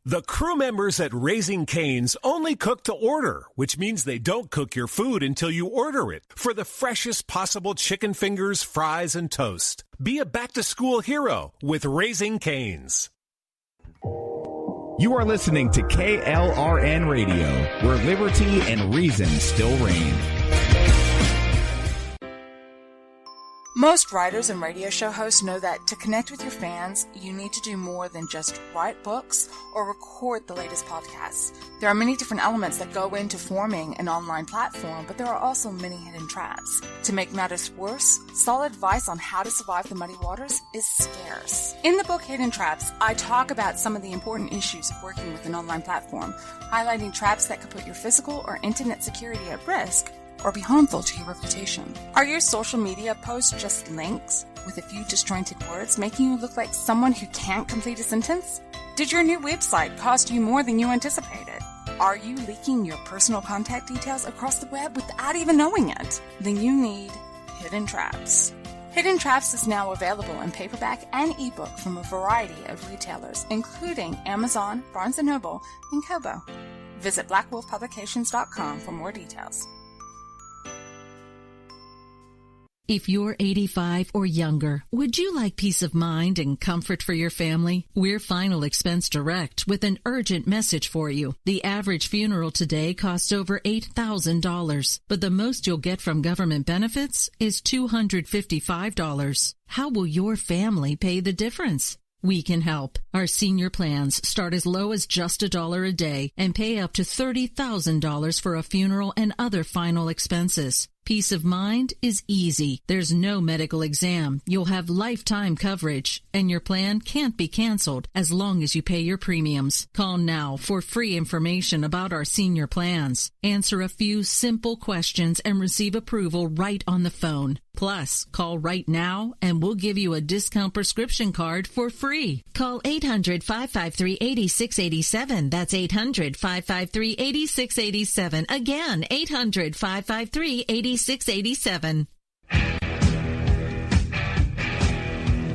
The crew members at Raising Cane's only cook to order, which means they don't cook your food until you order it, for the freshest possible chicken fingers, fries, and toast. Be a back-to-school hero with Raising Cane's. You are listening to KLRN Radio, where liberty and reason still reign. Most writers and radio show hosts know that to connect with your fans, you need to do more than just write books or record the latest podcasts. There are many different elements that go into forming an online platform, but there are also many hidden traps. To make matters worse, solid advice on how to survive the muddy waters is scarce. In the book Hidden Traps, I talk about some of the important issues of working with an online platform, highlighting traps that could put your physical or internet security at risk or be harmful to your reputation. Are your social media posts just links with a few disjointed words, making you look like someone who can't complete a sentence? Did your new website cost you more than you anticipated? Are you leaking your personal contact details across the web without even knowing it? Then you need Hidden Traps. Hidden Traps is now available in paperback and ebook from a variety of retailers, including Amazon, Barnes & Noble, and Kobo. Visit blackwolfpublications.com for more details. If you're 85 or younger, would you like peace of mind and comfort for your family? We're Final Expense Direct with an urgent message for you. The average funeral today costs over $8,000, but the most you'll get from government benefits is $255. How will your family pay the difference? We can help. Our senior plans start as low as just $1 a day and pay up to $30,000 for a funeral and other final expenses. Peace of mind is easy. There's no medical exam. You'll have lifetime coverage, and your plan can't be canceled as long as you pay your premiums. Call now for free information about our senior plans. Answer a few simple questions and receive approval right on the phone. Plus, call right now and we'll give you a discount prescription card for free. Call 800-553-8687. That's 800-553-8687. Again, 800-553-8687.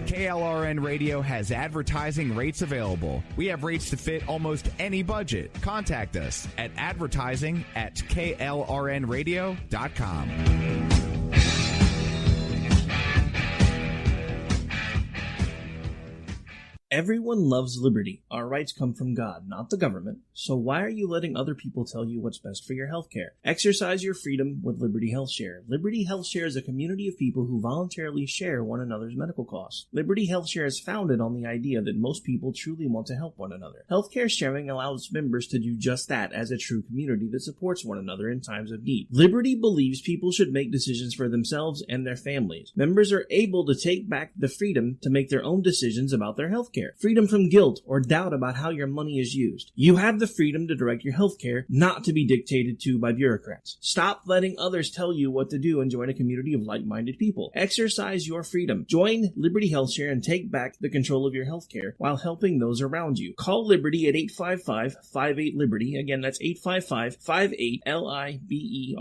KLRN Radio has advertising rates available. We have rates to fit almost any budget. Contact us at advertising@klrnradio.com. Everyone loves liberty. Our rights come from God, not the government. So why are you letting other people tell you what's best for your healthcare? Exercise your freedom with Liberty Health Share. Liberty Health Share is a community of people who voluntarily share one another's medical costs. Liberty Health Share is founded on the idea that most people truly want to help one another. Healthcare sharing allows members to do just that as a true community that supports one another in times of need. Liberty believes people should make decisions for themselves and their families. Members are able to take back the freedom to make their own decisions about their healthcare. Freedom from guilt or doubt about how your money is used. You have the freedom to direct your healthcare, not to be dictated to by bureaucrats. Stop letting others tell you what to do and join a community of like-minded people. Exercise your freedom. Join Liberty Health Share and take back the control of your healthcare while helping those around you. Call Liberty at 855-58-LIBERTY. Again, that's 855-58-LIBERTY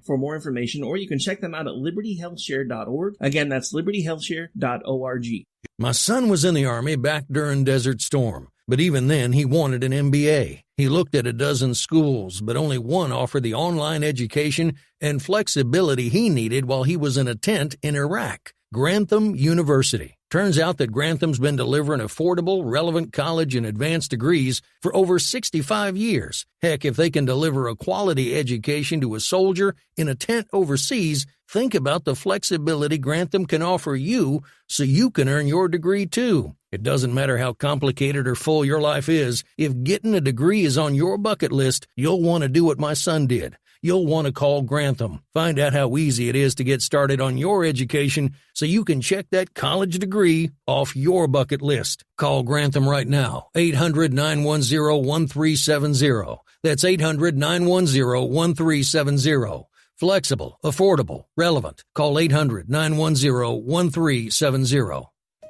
for more information, or you can check them out at libertyhealthshare.org. Again, that's libertyhealthshare.org. My son was in the Army back during Desert Storm, but even then he wanted an MBA. He looked at a dozen schools, but only one offered the online education and flexibility he needed while he was in a tent in Iraq, Grantham University. Turns out that Grantham's been delivering affordable, relevant college and advanced degrees for over 65 years. Heck, if they can deliver a quality education to a soldier in a tent overseas, think about the flexibility Grantham can offer you so you can earn your degree too. It doesn't matter how complicated or full your life is, if getting a degree is on your bucket list, you'll want to do what my son did. You'll want to call Grantham. Find out how easy it is to get started on your education so you can check that college degree off your bucket list. Call Grantham right now, 800-910-1370. That's 800-910-1370. Flexible, affordable, relevant. Call 800-910-1370.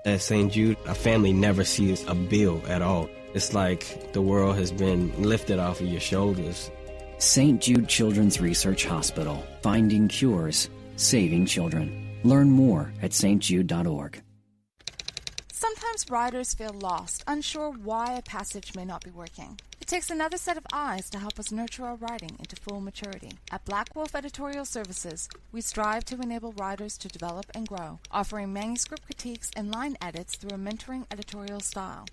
At St. Jude, a family never sees a bill at all. It's like the world has been lifted off of your shoulders. St. Jude Children's Research Hospital. Finding cures, saving children. Learn more at stjude.org. Sometimes Most writers feel lost, unsure why a passage may not be working. It takes another set of eyes to help us nurture our writing into full maturity. At Black Wolf Editorial Services, we strive to enable writers to develop and grow, offering manuscript critiques and line edits through a mentoring editorial style.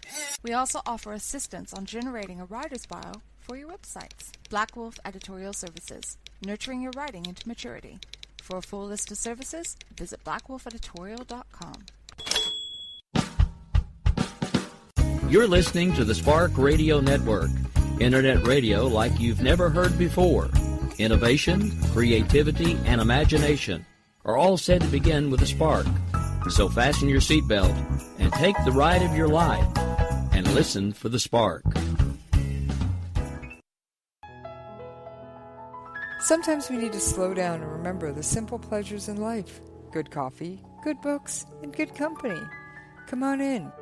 We also offer assistance on generating a writer's bio for your websites. Black Wolf Editorial Services, nurturing your writing into maturity. For a full list of services, visit blackwolfeditorial.com. You're listening to the Spark Radio Network, internet radio like you've never heard before. Innovation, creativity, and imagination are all said to begin with a spark. So fasten your seatbelt and take the ride of your life and listen for the spark. Sometimes we need to slow down and remember the simple pleasures in life. Good coffee, good books, and good company. Come on in.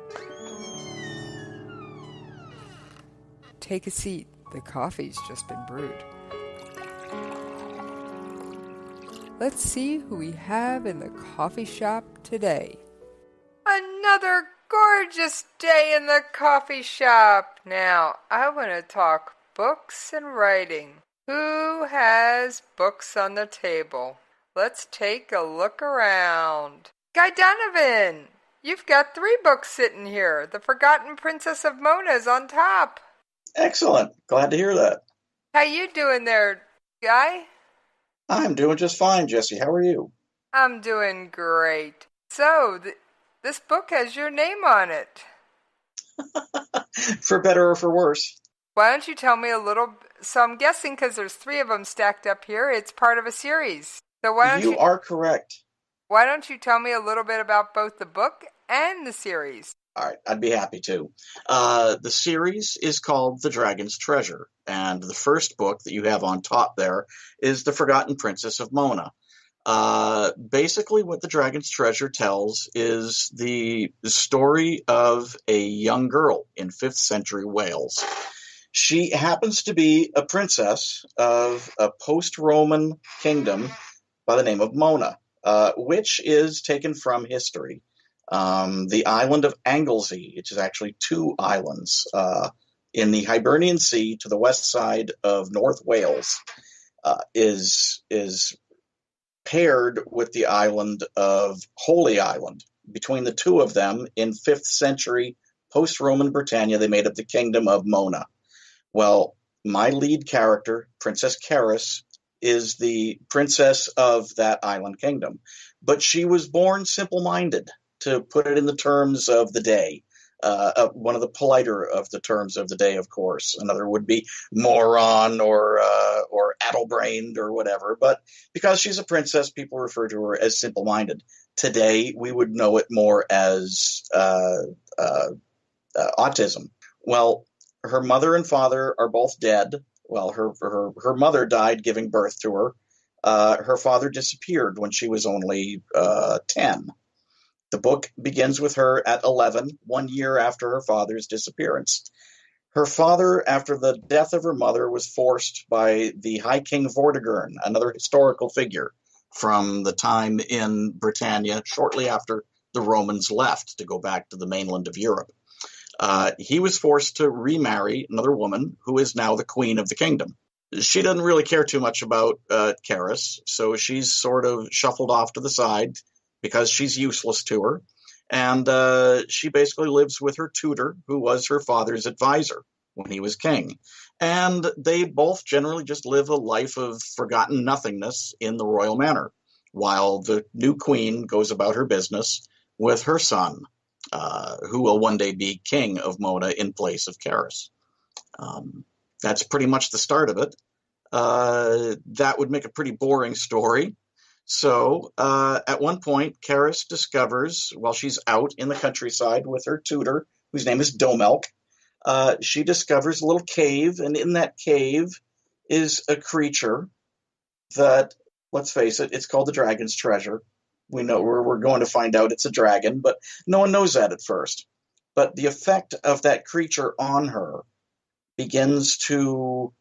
Take a seat. The coffee's just been brewed. Let's see who we have in the coffee shop today. Another gorgeous day in the coffee shop. Now, I want to talk books and writing. Who has books on the table? Let's take a look around. Guy Donovan, you've got 3 books sitting here. The Forgotten Princess of Mona is on top. Excellent. Glad to hear that. How you doing there, Guy? I'm doing just fine, Jesse. How are you? I'm doing great. So, this book has your name on it. For better or for worse. Why don't you tell me a little... So I'm guessing because there's 3 of them stacked up here, it's part of a series. So why don't you are correct. Why don't you tell me a little bit about both the book and the series? All right, I'd be happy to. The series is called The Dragon's Treasure, and the first book that you have on top there is The Forgotten Princess of Mona. Basically, what The Dragon's Treasure tells is the story of a young girl in 5th century Wales. She happens to be a princess of a post-Roman kingdom by the name of Mona, which is taken from history. The island of Anglesey, which is actually 2 islands in the Hibernian Sea to the west side of North Wales, is paired with the island of Holy Island. Between the 2 of them, in 5th century post-Roman Britannia, they made up the kingdom of Mona. Well, my lead character, Princess Caris, is the princess of that island kingdom. But she was born simple-minded, to put it in the terms of the day. One of the politer of the terms of the day, of course. Another would be moron or addle-brained or whatever. But because she's a princess, people refer to her as simple-minded. Today, we would know it more as autism. Well, her mother and father are both dead. Well, her mother died giving birth to her. Her father disappeared when she was only 10. The book begins with her at 11, 1 year after her father's disappearance. Her father, after the death of her mother, was forced by the High King Vortigern, another historical figure from the time in Britannia shortly after the Romans left to go back to the mainland of Europe. He was forced to remarry another woman who is now the queen of the kingdom. She doesn't really care too much about Caris, so she's sort of shuffled off to the side because she's useless to her. And she basically lives with her tutor, who was her father's advisor when he was king. And they both generally just live a life of forgotten nothingness in the royal manor, while the new queen goes about her business with her son, who will one day be king of Mona in place of Caris. That's pretty much the start of it. That would make a pretty boring story. So at one point, Caris discovers, while she's out in the countryside with her tutor, whose name is Domelk, she discovers a little cave, and in that cave is a creature that, let's face it, it's called the Dragon's Treasure. We know we're going to find out it's a dragon, but no one knows that at first. But the effect of that creature on her begins to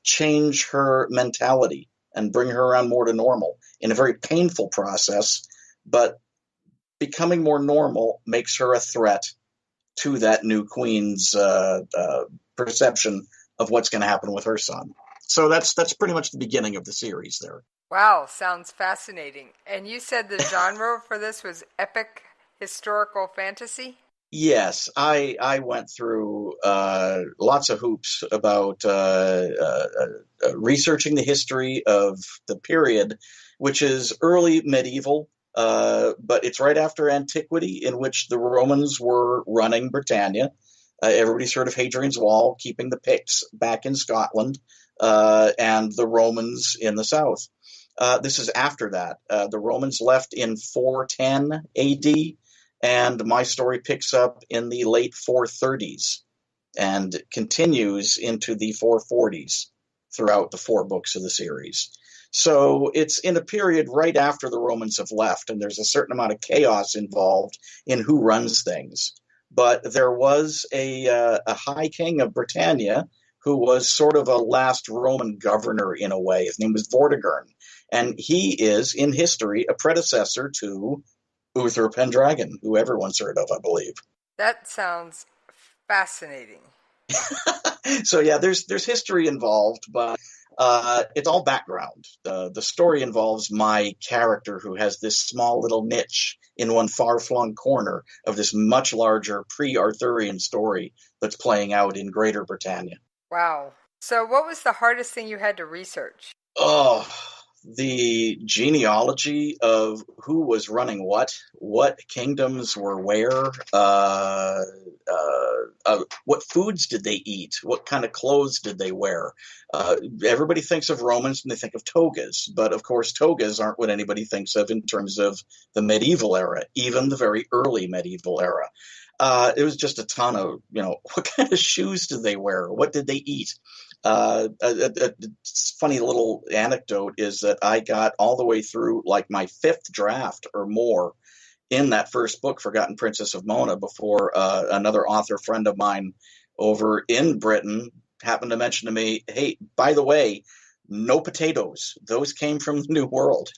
change her mentality and bring her around more to normal in a very painful process. But becoming more normal makes her a threat to that new queen's perception of what's going to happen with her son. So that's pretty much the beginning of the series there. Wow, sounds fascinating. And you said the genre for this was epic historical fantasy? Yes, I went through lots of hoops about researching the history of the period, which is early medieval, but it's right after antiquity, in which the Romans were running Britannia. Everybody's heard of Hadrian's Wall, keeping the Picts back in Scotland, and the Romans in the south. This is after that. The Romans left in 410 AD, and my story picks up in the late 430s and continues into the 440s throughout the 4 books of the series. So it's in a period right after the Romans have left, and there's a certain amount of chaos involved in who runs things. But there was a high king of Britannia who was sort of a last Roman governor in a way. His name was Vortigern, and he is, in history, a predecessor to Uther Pendragon, who everyone's heard of, I believe. That sounds fascinating. So yeah, there's history involved, but it's all background. The story involves my character, who has this small little niche in one far-flung corner of this much larger pre-Arthurian story that's playing out in Greater Britannia. Wow. So what was the hardest thing you had to research? Oh, the genealogy of who was running what kingdoms were where, what foods did they eat, what kind of clothes did they wear. Everybody thinks of Romans when they think of togas, but of course togas aren't what anybody thinks of in terms of the medieval era, even the very early medieval era. It was just a ton of, what kind of shoes did they wear? What did they eat? A funny little anecdote is that I got all the way through like my 5th draft or more in that first book, Forgotten Princess of Mona, before another author friend of mine over in Britain happened to mention to me, hey, by the way, no potatoes. Those came from the New World.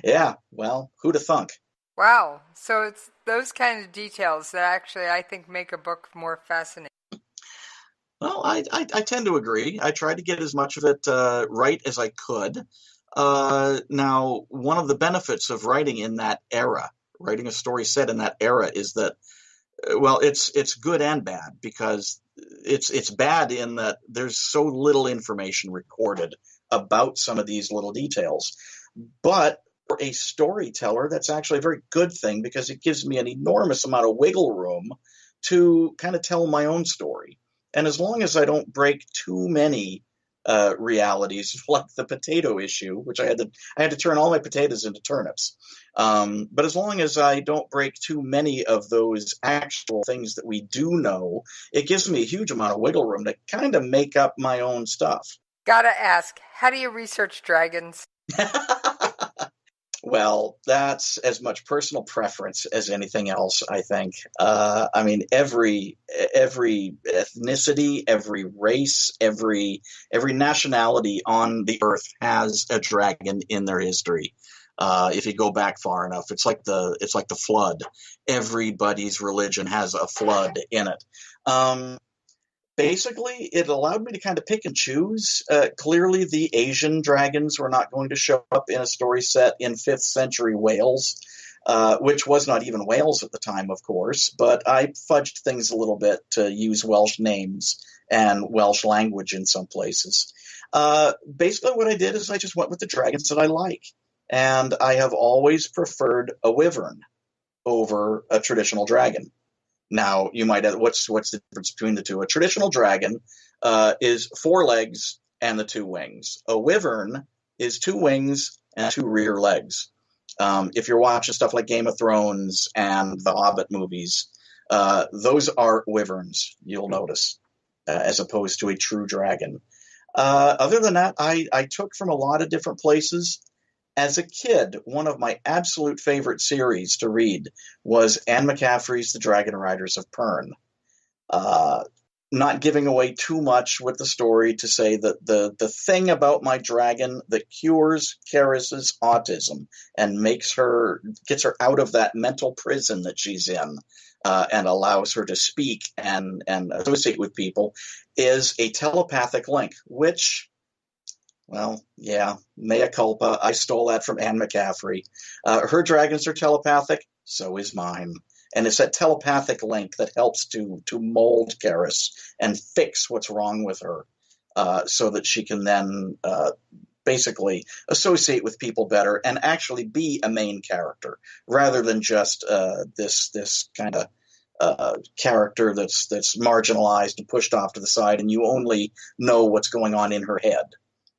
Yeah, well, who'd have thunk? Wow. So it's those kind of details that actually I think make a book more fascinating. Well, I tend to agree. I tried to get as much of it right as I could. Now, one of the benefits of writing in that era, writing a story set in that era, is that, well, it's good and bad, because it's bad in that there's so little information recorded about some of these little details. But for a storyteller, that's actually a very good thing, because it gives me an enormous amount of wiggle room to kind of tell my own story. And as long as I don't break too many realities, like the potato issue, which I had to turn all my potatoes into turnips. But as long as I don't break too many of those actual things that we do know, it gives me a huge amount of wiggle room to kind of make up my own stuff. Gotta ask, how do you research dragons? Well, that's as much personal preference as anything else, I think. I mean, every ethnicity, every race, every nationality on the earth has a dragon in their history. If you go back far enough, it's like the flood. Everybody's religion has a flood in it. Basically, it allowed me to kind of pick and choose. Clearly, the Asian dragons were not going to show up in a story set in 5th century Wales, which was not even Wales at the time, of course. But I fudged things a little bit to use Welsh names and Welsh language in some places. Basically, what I did is I just went with the dragons that I like. And I have always preferred a wyvern over a traditional dragon. Now, you might ask, what's the difference between the two? A traditional dragon is 4 legs and the 2 wings. A wyvern is 2 wings and 2 rear legs. If you're watching stuff like Game of Thrones and the Hobbit movies, those are wyverns, you'll notice, as opposed to a true dragon. Other than that, I took from a lot of different places. As a kid, one of my absolute favorite series to read was Anne McCaffrey's The Dragon Riders of Pern. Not giving away too much with the story to say that the thing about my dragon that cures Karis's autism and gets her out of that mental prison that she's in and allows her to speak and associate with people, is a telepathic link, which, well, yeah, mea culpa. I stole that from Anne McCaffrey. Her dragons are telepathic, so is mine. And it's that telepathic link that helps to mold Karis and fix what's wrong with her, so that she can then basically associate with people better and actually be a main character rather than just this kind of character that's marginalized and pushed off to the side, and you only know what's going on in her head.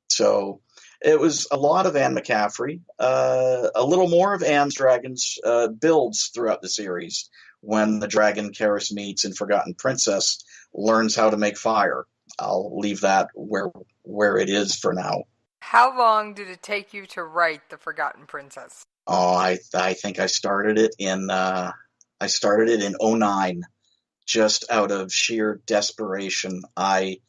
So it was a lot of Anne McCaffrey, a little more of Anne's dragons builds throughout the series when the dragon Karis meets in Forgotten Princess learns how to make fire. I'll leave that where it is for now. How long did it take you to write The Forgotten Princess? Oh, I think I started it in 2009, just out of sheer desperation. I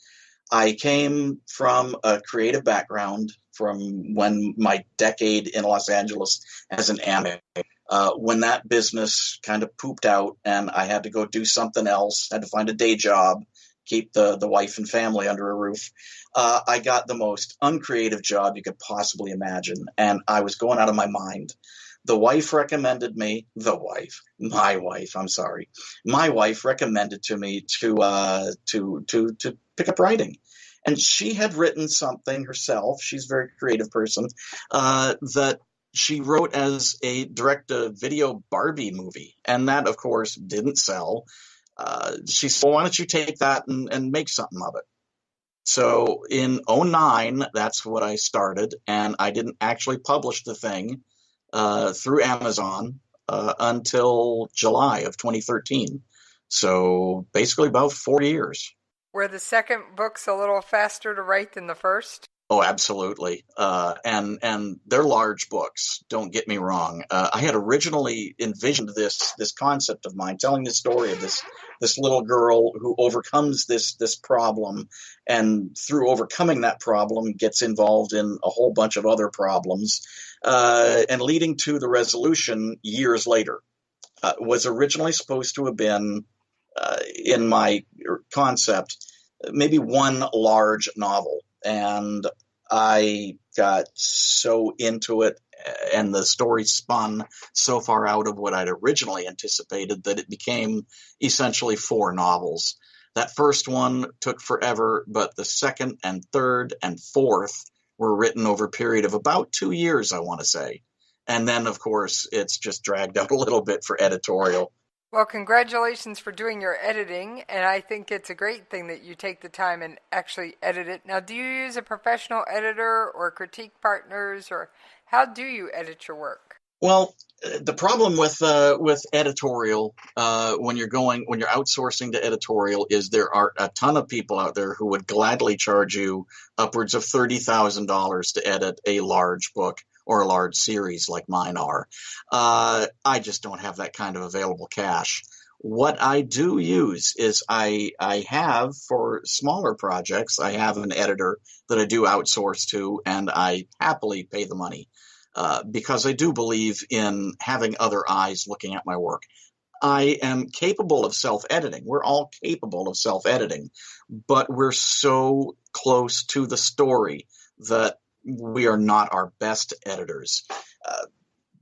came from a creative background from when my decade in Los Angeles as an anime. When that business kind of pooped out and I had to go do something else, had to find a day job, keep the wife and family under a roof, I got the most uncreative job you could possibly imagine, and I was going out of my mind. My wife recommended to me to pick up writing. And she had written something herself. She's a very creative person, that she wrote as a direct-to-video Barbie movie. And that, of course, didn't sell. She said, well, why don't you take that and make something of it? So in 2009, that's what I started. And I didn't actually publish the thing through Amazon until July of 2013. So basically about 4 years. Were the second books a little faster to write than the first? Oh, absolutely. And they're large books, don't get me wrong. I had originally envisioned this concept of mine, telling the story of this little girl who overcomes this problem, and through overcoming that problem gets involved in a whole bunch of other problems, and leading to the resolution years later. Was originally supposed to have been, in my concept, maybe one large novel. And I got so into it, and the story spun so far out of what I'd originally anticipated that it became essentially 4 novels. That first one took forever, but the second and third and fourth were written over a period of about 2 years, I want to say. And then, of course, it's just dragged out a little bit for editorial. Well, congratulations for doing your editing, and I think it's a great thing that you take the time and actually edit it. Now, do you use a professional editor or critique partners, or how do you edit your work? Well, the problem with editorial, when you're outsourcing to editorial, is there are a ton of people out there who would gladly charge you upwards of $30,000 to edit a large book or a large series like mine are. I just don't have that kind of available cash. What I do use is I have, for smaller projects, I have an editor that I do outsource to, and I happily pay the money, because I do believe in having other eyes looking at my work. I am capable of self-editing. We're all capable of self-editing, but we're so close to the story that we are not our best editors.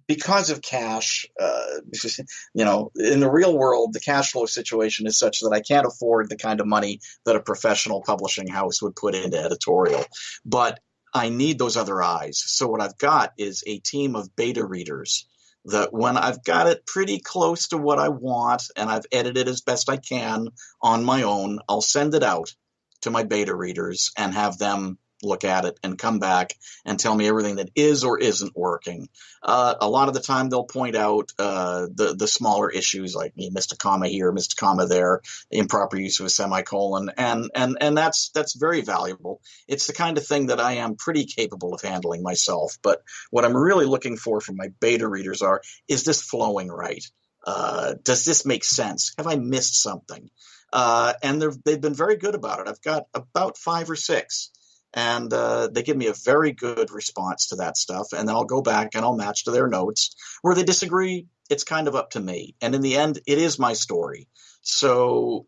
Because of cash, in the real world, the cash flow situation is such that I can't afford the kind of money that a professional publishing house would put into editorial. But I need those other eyes. So what I've got is a team of beta readers that when I've got it pretty close to what I want and I've edited as best I can on my own, I'll send it out to my beta readers and have them look at it and come back and tell me everything that is or isn't working. A lot of the time they'll point out the smaller issues, like you missed a comma here, missed a comma there, improper use of a semicolon, and that's very valuable. It's the kind of thing that I am pretty capable of handling myself. But what I'm really looking for from my beta readers is this flowing right? Does this make sense? Have I missed something? And they've been very good about it. I've got about 5 or 6. And they give me a very good response to that stuff. And then I'll go back and I'll match to their notes. Where they disagree, it's kind of up to me. And in the end, it is my story. So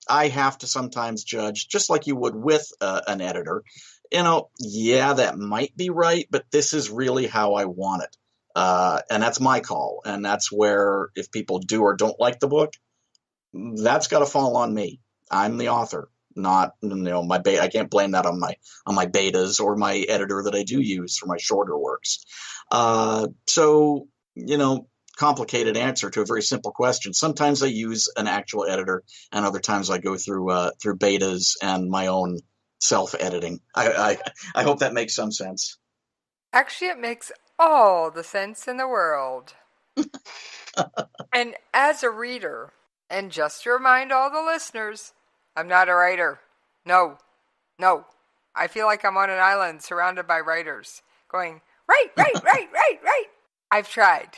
I have to sometimes judge, just like you would with an editor. Yeah, that might be right, but this is really how I want it. And that's my call. And that's where if people do or don't like the book, that's got to fall on me. I'm the author, not my I can't blame that on my betas or my editor that I do use for my shorter works. So complicated answer to a very simple question. Sometimes I use an actual editor, and other times I go through betas and my own self-editing. I hope that makes some sense. Actually, it makes all the sense in the world. And as a reader, and just to remind all the listeners, I'm not a writer. No. I feel like I'm on an island surrounded by writers going, right. I've tried.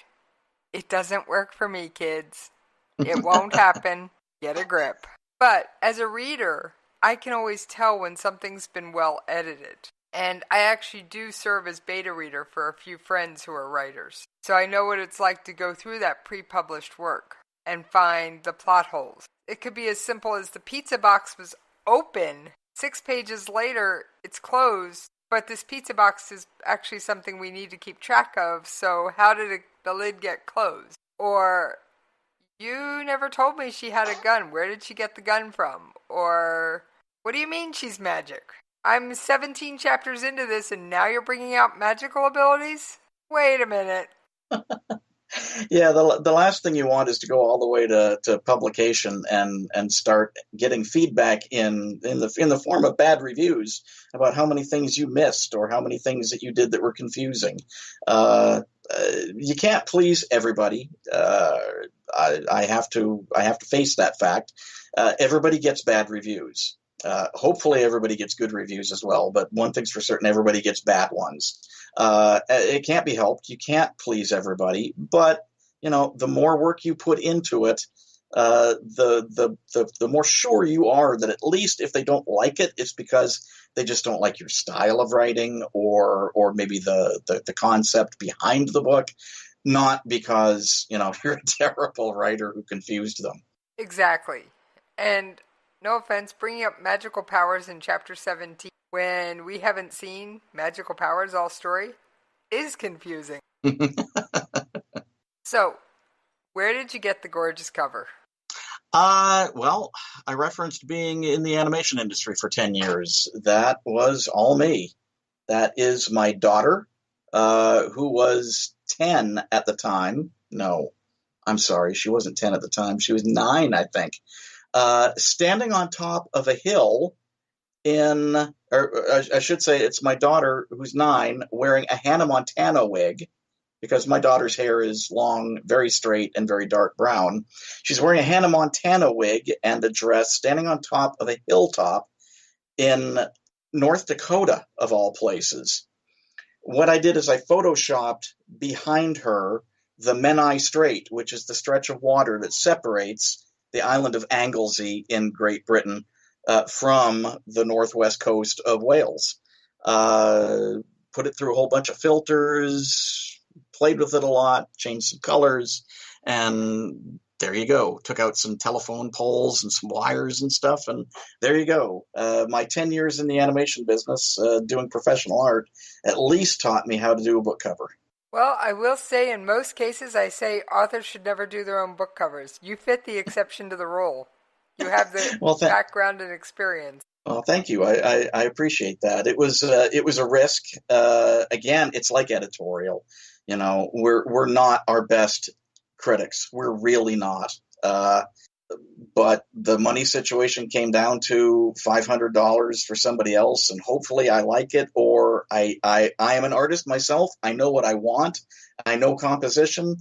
It doesn't work for me, kids. It won't happen. Get a grip. But as a reader, I can always tell when something's been well edited. And I actually do serve as beta reader for a few friends who are writers. So I know what it's like to go through that pre-published work and find the plot holes. It could be as simple as the pizza box was open. 6 pages later, it's closed. But this pizza box is actually something we need to keep track of. So how did the lid get closed? Or, you never told me she had a gun. Where did she get the gun from? Or, what do you mean she's magic? I'm 17 chapters into this and now you're bringing out magical abilities? Wait a minute. Yeah, the last thing you want is to go all the way to publication and start getting feedback in the form of bad reviews about how many things you missed or how many things that you did that were confusing. You can't please everybody. I have to face that fact. Everybody gets bad reviews. Hopefully everybody gets good reviews as well, but one thing's for certain, everybody gets bad ones. It can't be helped. You can't please everybody, but the more work you put into it, the more sure you are that at least if they don't like it, it's because they just don't like your style of writing or maybe the concept behind the book, not because you're a terrible writer who confused them. Exactly. And no offense, bringing up magical powers in chapter 17 when we haven't seen magical powers all story is confusing. So, where did you get the gorgeous cover? Well, I referenced being in the animation industry for 10 years. That was all me. That is my daughter, who was 10 at the time. No, I'm sorry. She wasn't 10 at the time. She was 9, I think. Standing on top of a hill I should say it's my daughter who's 9 wearing a Hannah Montana wig, because my daughter's hair is long, very straight, and very dark brown. She's wearing a Hannah Montana wig and a dress standing on top of a hilltop in North Dakota, of all places. What I did is I photoshopped behind her the Menai Strait, which is the stretch of water that separates the island of Anglesey in Great Britain from the northwest coast of Wales. Put it through a whole bunch of filters, played with it a lot, changed some colors, and there you go. Took out some telephone poles and some wires and stuff, and there you go. My 10 years in the animation business doing professional art at least taught me how to do a book cover. Well, I will say in most cases I say authors should never do their own book covers. You fit the exception to the rule. You have the background and experience. Well, thank you. I appreciate that. It was a risk. Again, it's like editorial. We're not our best critics. We're really not. But the money situation came down to $500 for somebody else, and hopefully I like it, or I am an artist myself. I know what I want. I know composition.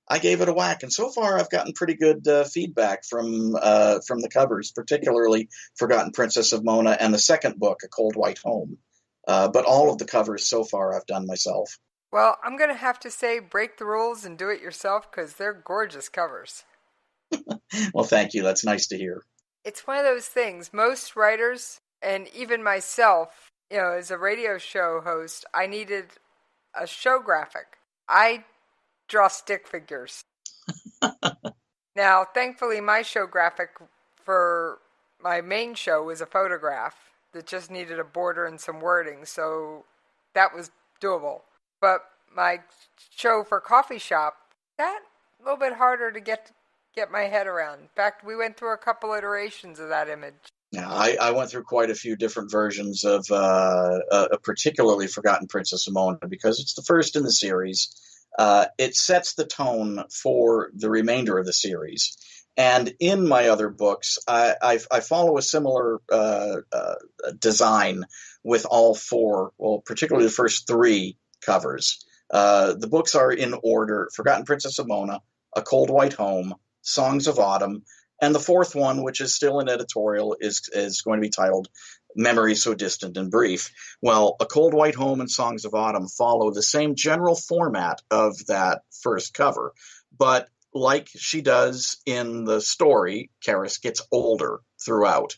I gave it a whack, and so far I've gotten pretty good feedback from the covers, particularly Forgotten Princess of Mona and the second book, A Cold White Home. But all of the covers so far I've done myself. Well, I'm going to have to say break the rules and do it yourself, because they're gorgeous covers. Well, thank you. That's nice to hear. It's one of those things. Most writers, and even myself, as a radio show host, I needed a show graphic. I draw stick figures. Now, thankfully, my show graphic for my main show was a photograph that just needed a border and some wording, so that was doable. But my show for Coffee Shop, that a little bit harder to get my head around. In fact, we went through a couple iterations of that image. Yeah, I went through quite a few different versions of particularly Forgotten Princess Amona because it's the first in the series. It sets the tone for the remainder of the series. And in my other books, I follow a similar design with all four, well, particularly the first three covers. The books are in order: Forgotten Princess Amona, A Cold White Home, Songs of Autumn, and the fourth one, which is still an editorial, is going to be titled Memories So Distant and Brief. Well, A Cold White Home and Songs of Autumn follow the same general format of that first cover, but like she does in the story, Karis gets older throughout,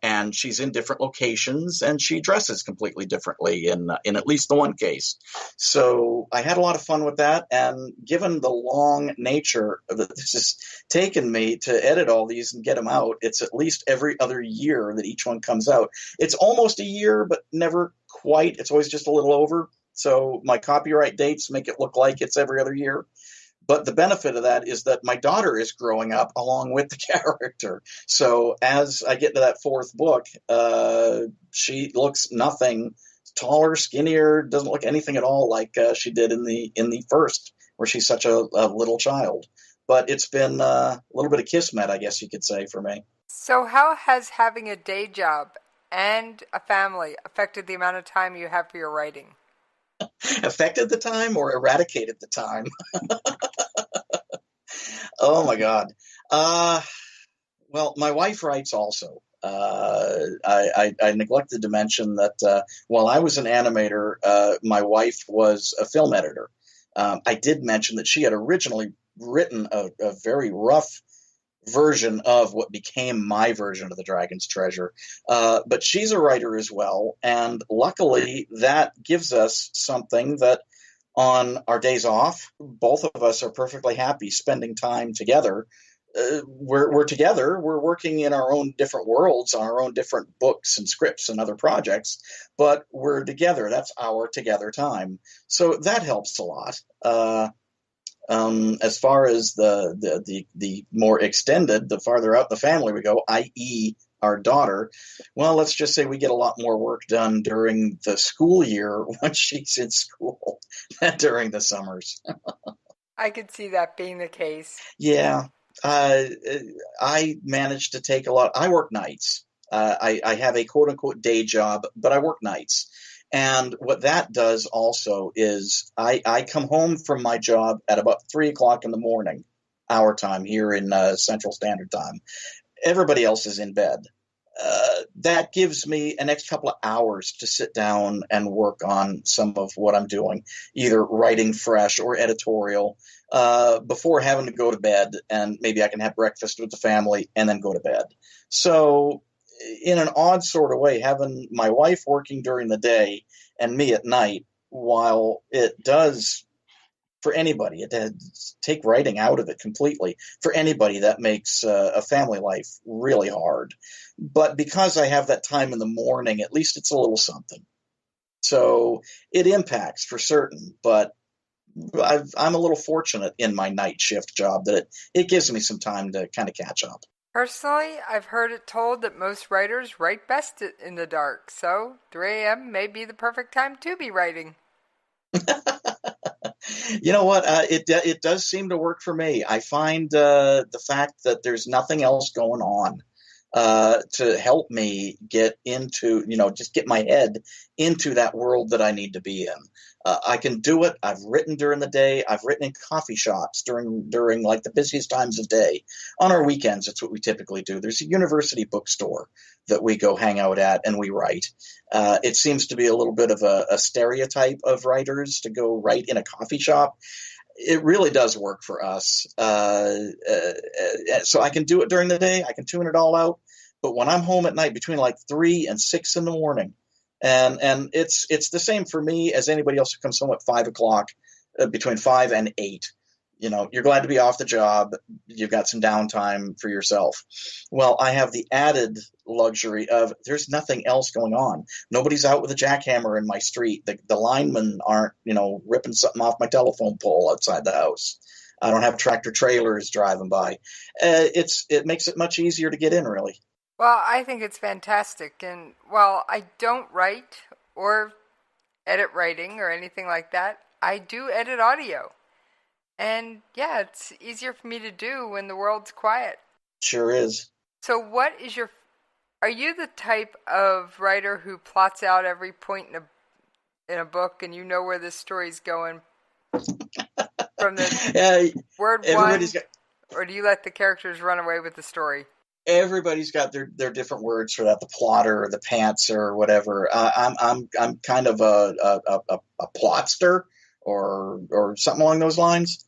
and she's in different locations, and she dresses completely differently in at least the one case. So I had a lot of fun with that, and given the long nature that this has taken me to edit all these and get them out, it's at least every other year that each one comes out. It's almost a year, but never quite. It's always just a little over. So my copyright dates make it look like it's every other year. But the benefit of that is that my daughter is growing up along with the character. So as I get to that fourth book, she looks nothing taller, skinnier, doesn't look anything at all like she did in the first, where she's such a little child. But it's been a little bit of kismet, I guess you could say, for me. So how has having a day job and a family affected the amount of time you have for your writing? Affected the time or eradicated the time? Oh my God. Well, my wife writes also. I neglected to mention that while I was an animator, my wife was a film editor. I did mention that she had originally written a very rough version of what became my version of The Dragon's Treasure. But she's a writer as well, and luckily that gives us something that on our days off, both of us are perfectly happy spending time together. We're together. We're working in our own different worlds, on our own different books and scripts and other projects, but we're together. That's our together time. So that helps a lot. As far as the more extended, the farther out the family we go, i.e. our daughter, well, let's just say we get a lot more work done during the school year when she's in school than during the summers. I could see that being the case. Yeah. I managed to take I work nights. I have a quote-unquote day job, but I work nights. And what that does also is I come home from my job at about 3 o'clock in the morning, our time here in Central Standard Time. Everybody else is in bed. That gives me an extra couple of hours to sit down and work on some of what I'm doing, either writing fresh or editorial, before having to go to bed, and maybe I can have breakfast with the family and then go to bed. So in an odd sort of way, having my wife working during the day and me at night, while it does for anybody, it does take writing out of it completely. For anybody, that makes a family life really hard. But because I have that time in the morning, at least it's a little something. So it impacts for certain, but I'm a little fortunate in my night shift job that it gives me some time to kind of catch up. Personally, I've heard it told that most writers write best in the dark, so 3 a.m. may be the perfect time to be writing. You know what? It does seem to work for me. I find the fact that there's nothing else going on to help me get into, just get my head into that world that I need to be in. I can do it. I've written during the day. I've written in coffee shops during like the busiest times of day. On our weekends, that's what we typically do. There's a university bookstore that we go hang out at and we write. It seems to be a little bit of a stereotype of writers to go write in a coffee shop. It really does work for us. So I can do it during the day. I can tune it all out. But when I'm home at night between like 3 and 6 in the morning, and it's the same for me as anybody else who comes home at 5 o'clock, between 5 and 8. You're glad to be off the job. You've got some downtime for yourself. Well, I have the added luxury of there's nothing else going on. Nobody's out with a jackhammer in my street. The linemen aren't, ripping something off my telephone pole outside the house. I don't have tractor trailers driving by. It makes it much easier to get in, really. Well, I think it's fantastic. And while I don't write or edit writing or anything like that, I do edit audio. And yeah, it's easier for me to do when the world's quiet. Sure is. So are you the type of writer who plots out every point in a book and you know where this story's going from the word one? Or do you let the characters run away with the story? Everybody's got their different words for that, the plotter or the pantser or whatever. I'm kind of a plotster or something along those lines.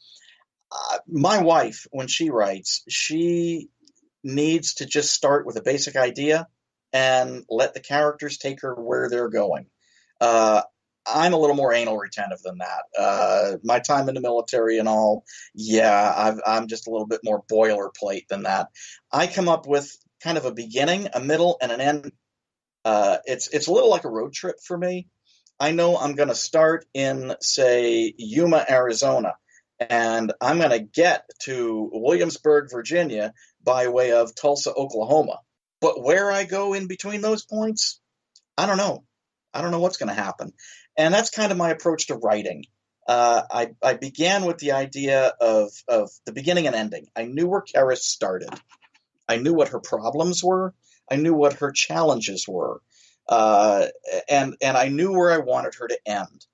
My wife, when she writes, she needs to just start with a basic idea and let the characters take her where they're going. I'm a little more anal retentive than that. My time in the military and all, I'm just a little bit more boilerplate than that. I come up with kind of a beginning, a middle, and an end. It's a little like a road trip for me. I know I'm going to start in, say, Yuma, Arizona, and I'm going to get to Williamsburg, Virginia, by way of Tulsa, Oklahoma. But where I go in between those points, I don't know. I don't know what's going to happen. And that's kind of my approach to writing. I began with the idea of the beginning and ending. I knew where Karis started. I knew what her problems were. I knew what her challenges were. And I knew where I wanted her to end.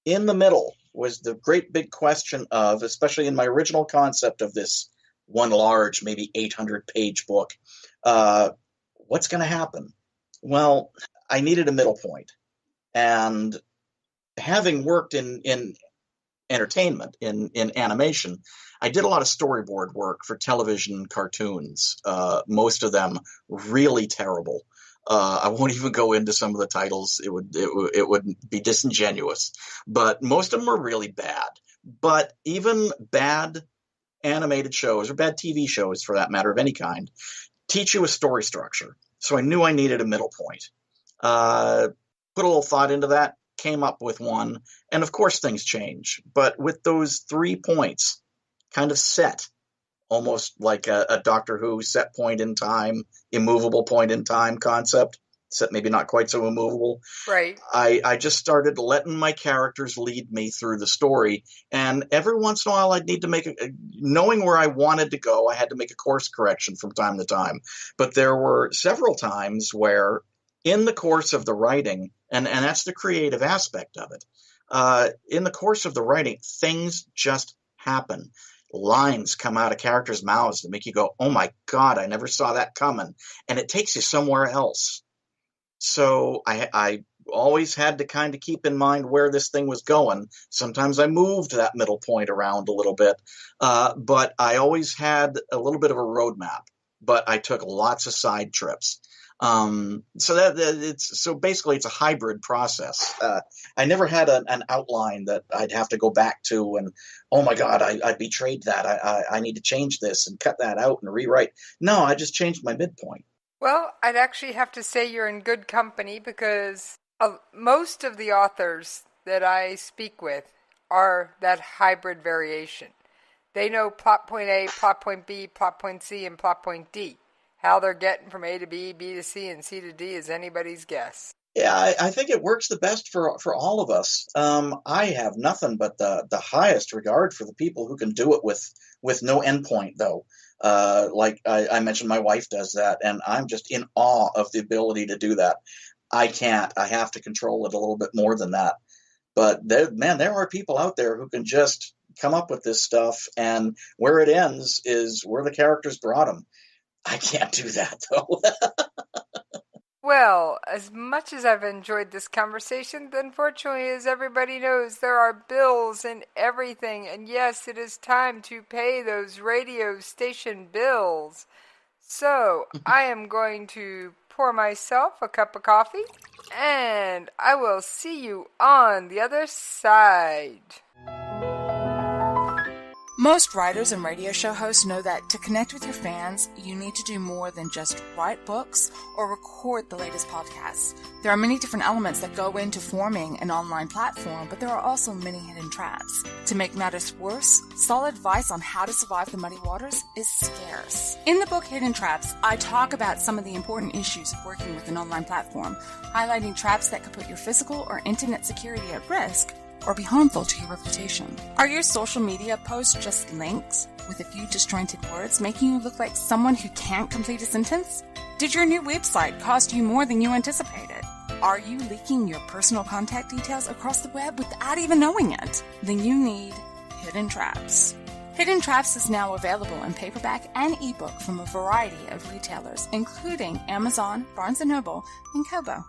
In the middle was the great big question of, especially in my original concept of this one large, maybe 800-page book, what's going to happen? Well, I needed a middle point. And having worked in entertainment, in animation, I did a lot of storyboard work for television cartoons, most of them really terrible. I won't even go into some of the titles. It would be disingenuous, but most of them were really bad. But even bad animated shows, or bad TV shows for that matter of any kind, teach you a story structure. So I knew I needed a middle point. Put a little thought into that, came up with one, and of course things change. But with those 3 points kind of set, almost like a Doctor Who set point in time, immovable point in time concept, except maybe not quite so immovable. Right. I just started letting my characters lead me through the story, and every once in a while I'd need to knowing where I wanted to go, I had to make a course correction from time to time. But there were several times where in the course of the writing, and that's the creative aspect of it, in the course of the writing, things just happen. Lines come out of characters' mouths that make you go, oh my God, I never saw that coming. And it takes you somewhere else. So I always had to kind of keep in mind where this thing was going. Sometimes I moved that middle point around a little bit, but I always had a little bit of a roadmap, but I took lots of side trips. So basically it's a hybrid process. I never had an outline that I'd have to go back to and, oh my God, I betrayed that. I need to change this and cut that out and rewrite. No, I just changed my midpoint. Well, I'd actually have to say you're in good company because most of the authors that I speak with are that hybrid variation. They know plot point A, plot point B, plot point C, and plot point D. How they're getting from A to B, B to C, and C to D is anybody's guess. Yeah, I think it works the best for all of us. I have nothing but the highest regard for the people who can do it with no endpoint, though. Like I mentioned, my wife does that, and I'm just in awe of the ability to do that. I can't. I have to control it a little bit more than that. But there are people out there who can just come up with this stuff, and where it ends is where the characters brought them. I can't do that, though. Well, as much as I've enjoyed this conversation, unfortunately, as everybody knows, there are bills and everything. And yes, it is time to pay those radio station bills. So, I am going to pour myself a cup of coffee, and I will see you on the other side. Most writers and radio show hosts know that to connect with your fans, you need to do more than just write books or record the latest podcasts. There are many different elements that go into forming an online platform, but there are also many hidden traps. To make matters worse, solid advice on how to survive the muddy waters is scarce. In the book Hidden Traps, I talk about some of the important issues of working with an online platform, highlighting traps that could put your physical or internet security at risk or be harmful to your reputation. Are your social media posts just links with a few disjointed words, making you look like someone who can't complete a sentence? Did your new website cost you more than you anticipated? Are you leaking your personal contact details across the web without even knowing it? Then you need Hidden Traps. Hidden Traps is now available in paperback and ebook from a variety of retailers, including Amazon, Barnes & Noble, and Kobo.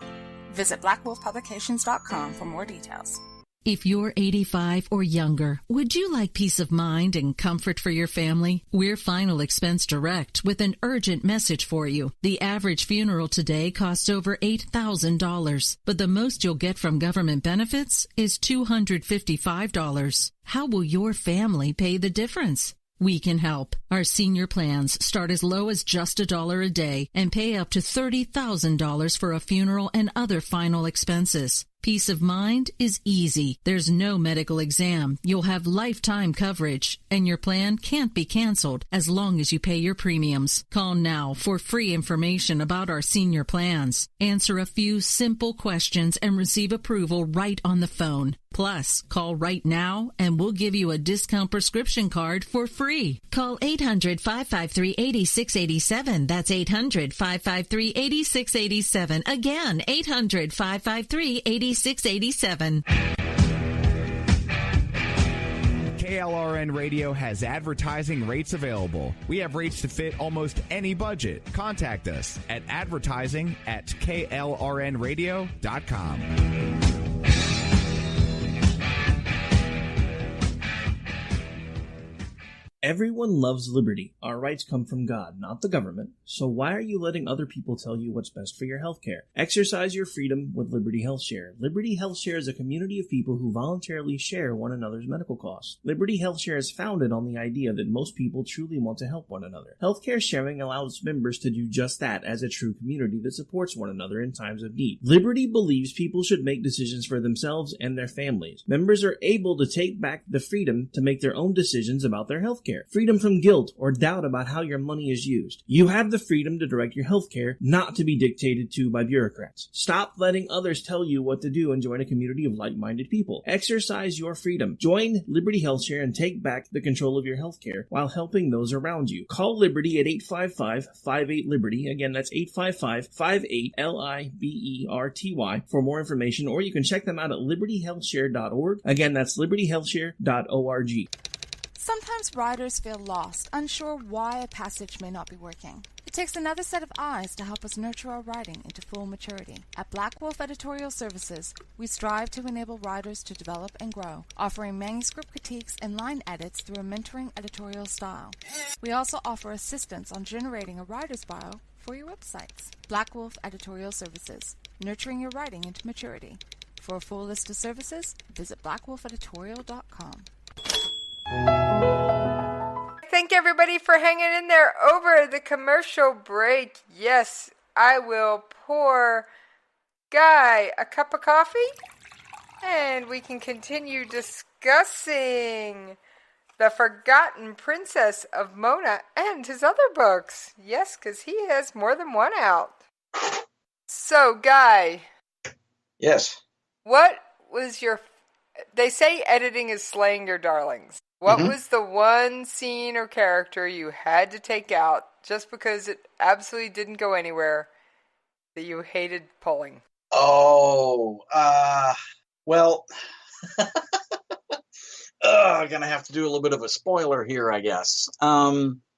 Visit blackwolfpublications.com for more details. If you're 85 or younger, would you like peace of mind and comfort for your family? We're Final Expense Direct with an urgent message for you. The average funeral today costs over $8,000, but the most you'll get from government benefits is $255. How will your family pay the difference? We can help. Our senior plans start as low as just $1 a day and pay up to $30,000 for a funeral and other final expenses. Peace of mind is easy. There's no medical exam. You'll have lifetime coverage, and your plan can't be canceled as long as you pay your premiums. Call now for free information about our senior plans. Answer a few simple questions and receive approval right on the phone. Plus, call right now and we'll give you a discount prescription card for free. Call 800-553-8687. That's 800-553-8687. Again, 800-553-8687. KLRN Radio has advertising rates available. We have rates to fit almost any budget. Contact us at advertising@klrnradio.com. Everyone loves liberty. Our rights come from God, not the government. So why are you letting other people tell you what's best for your healthcare? Exercise your freedom with Liberty Health Share. Liberty Health Share is a community of people who voluntarily share one another's medical costs. Liberty Health Share is founded on the idea that most people truly want to help one another. Healthcare sharing allows members to do just that as a true community that supports one another in times of need. Liberty believes people should make decisions for themselves and their families. Members are able to take back the freedom to make their own decisions about their healthcare. Freedom from guilt or doubt about how your money is used. You have the freedom to direct your healthcare, not to be dictated to by bureaucrats. Stop letting others tell you what to do and join a community of like-minded people. Exercise your freedom. Join Liberty Health Share and take back the control of your healthcare while helping those around you. Call Liberty at 855-58-LIBERTY. Again, that's 855-58-LIBERTY for more information, or you can check them out at libertyhealthshare.org. Again, that's libertyhealthshare.org. Sometimes writers feel lost, unsure why a passage may not be working. It takes another set of eyes to help us nurture our writing into full maturity. At Black Wolf Editorial Services, we strive to enable writers to develop and grow, offering manuscript critiques and line edits through a mentoring editorial style. We also offer assistance on generating a writer's bio for your websites. Black Wolf Editorial Services, nurturing your writing into maturity. For a full list of services, visit blackwolfeditorial.com. Thank everybody for hanging in there over the commercial break. Yes, I will pour Guy a cup of coffee and we can continue discussing The Forgotten Princess of Mona and his other books. Yes, because he has more than one out. So, Guy. Yes. What was your... They say editing is slaying your darlings. What was the one scene or character you had to take out just because it absolutely didn't go anywhere that you hated pulling? Oh, well, I'm going to have to do a little bit of a spoiler here, I guess.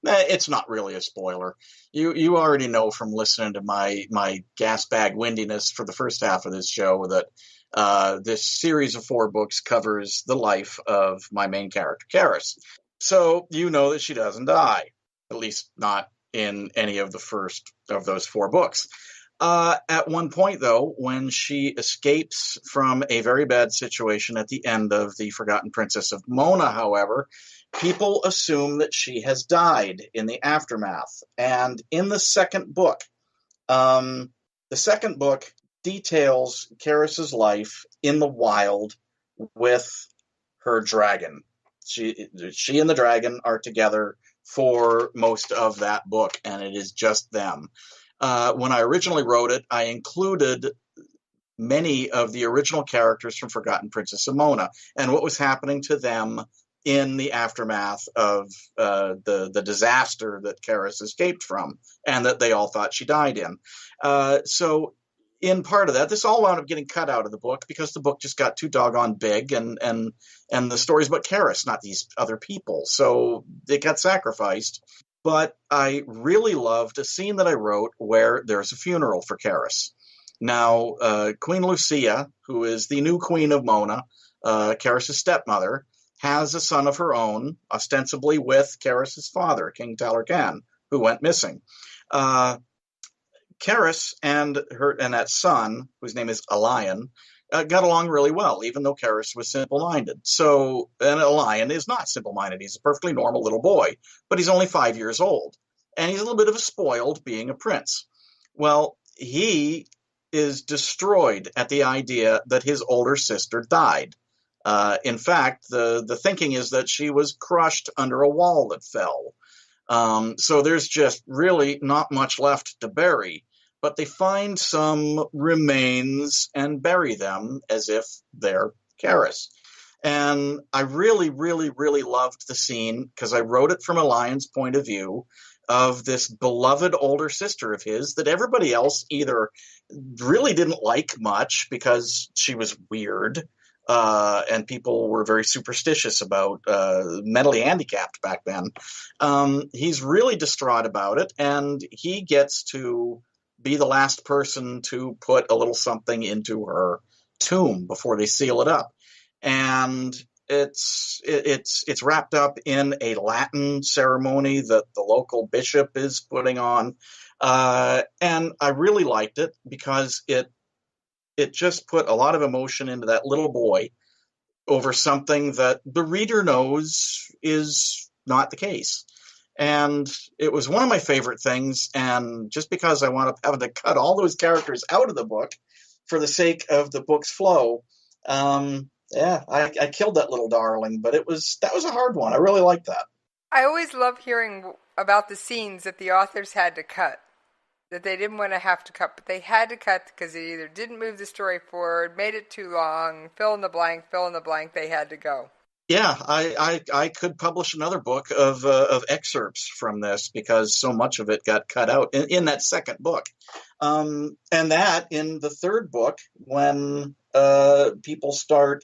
It's not really a spoiler. You already know from listening to my gas bag windiness for the first half of this show that this series of 4 books covers the life of my main character, Karis. So you know that she doesn't die, at least not in any of the first of those 4 books. At one point, though, when she escapes from a very bad situation at the end of The Forgotten Princess of Mona, however, people assume that she has died in the aftermath. And in the second book details Karis's life in the wild with her dragon. She and the dragon are together for most of that book, and it is just them. When I originally wrote it, I included many of the original characters from Forgotten Princess of Mona and what was happening to them in the aftermath of the disaster that Karis escaped from and that they all thought she died in. So in part of that, this all wound up getting cut out of the book because the book just got too doggone big, and the story's about Karis, not these other people. So it got sacrificed. But I really loved a scene that I wrote where there's a funeral for Karis. Now, Queen Lucia, who is the new queen of Mona, Karis' stepmother, has a son of her own, ostensibly with Karis' father, King Talarkan, who went missing. Karis and that son, whose name is Elian, got along really well, even though Karis was simple-minded. So, and Elian is not simple-minded. He's a perfectly normal little boy, but he's only 5 years old. And he's a little bit of a spoiled being a prince. Well, he is destroyed at the idea that his older sister died. In fact, the thinking is that she was crushed under a wall that fell. So there's just really not much left to bury. But they find some remains and bury them as if they're Karis. And I really, really, really loved the scene because I wrote it from Elian's point of view of this beloved older sister of his that everybody else either really didn't like much because she was weird, and people were very superstitious about mentally handicapped back then. He's really distraught about it, and he gets to be the last person to put a little something into her tomb before they seal it up. And it's wrapped up in a Latin ceremony that the local bishop is putting on. And I really liked it because it just put a lot of emotion into that little boy over something that the reader knows is not the case. And it was one of my favorite things, and just because I wound up having to cut all those characters out of the book for the sake of the book's flow, I killed that little darling, but that was a hard one. I really liked that. I always love hearing about the scenes that the authors had to cut, that they didn't want to have to cut, but they had to cut because it either didn't move the story forward, made it too long, fill in the blank, they had to go. Yeah, I could publish another book of excerpts from this because so much of it got cut out in that second book. And that in the third book, when people start